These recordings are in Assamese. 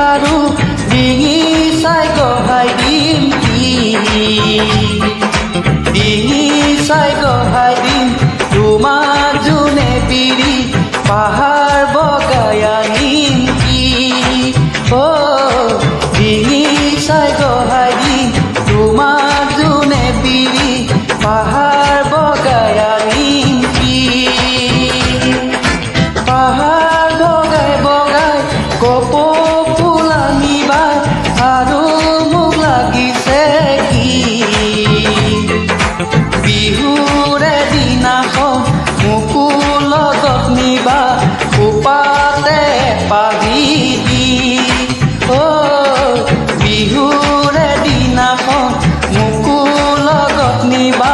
আৰু ডিঙি চাই গহাই দিম কি ডিঙি চাই গহাই দিম তোমাৰ জোনে বিৰি পাহাৰ বগাই আনিম কি ডিঙি চাই গহাই দিম তোমাৰ জোনে বিৰি পাহাৰ বগাই আনিম কি পাহাৰ বগাই বগাই কপৌ ফুল আনিবা আৰু মোক লাগিছে কি বিহুৰে দিনাখন মোকো লগত নিবা খোপাতে পাহি দি বিহুৰে দিনাখন মোকো লগত নিবা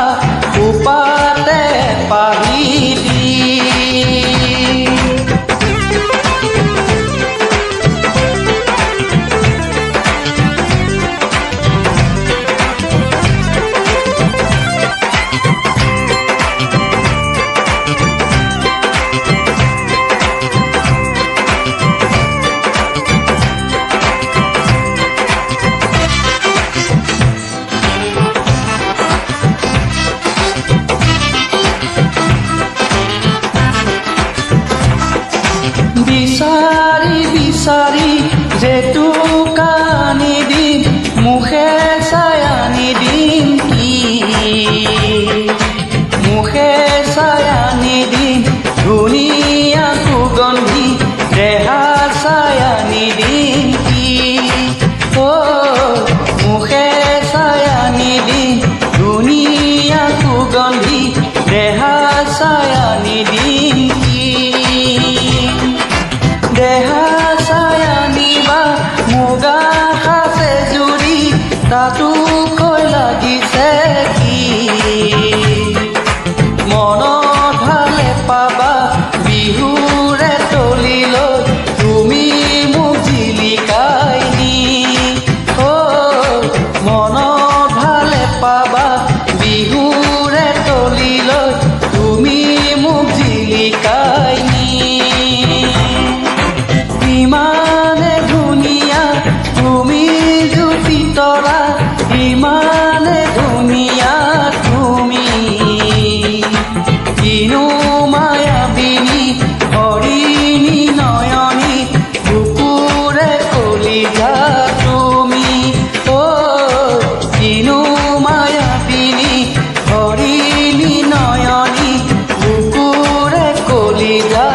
খোপাতে পাহি দি বিচাৰি বিচাৰি জেতুকা আনি দিম মুখে চাই আনি দিম কি মুখে চাই আনি দিম ধুনীয়া সুগন্ধি দেহা চাই আনি দিম কি মুখে চাই আনি দিম ধুনীয়া সুগন্ধি দেহা চাই আনি দিম কি দেহা চাই আনিবা মুগা সাজে জুৰি তাতো কৈ লাগিছে কি মনত ভালে পাবা বিহুৰে তলিলৈ তুমি মোক জিলিকাই নি মনত ভালে পাবা বিহুৰে তলিলৈ তুমি মোক জিলিকাই নি ইমানে ধুনীয়া তুমি জুতি তৰা ইমানে ধুনীয়া তুমি কিনো মায়াবিনী হৰিণী নয়নী বুকুৰে কলিজা তুমি কিনো মায়াবিনী হৰিণী নয়নী বুকুৰে কলিজা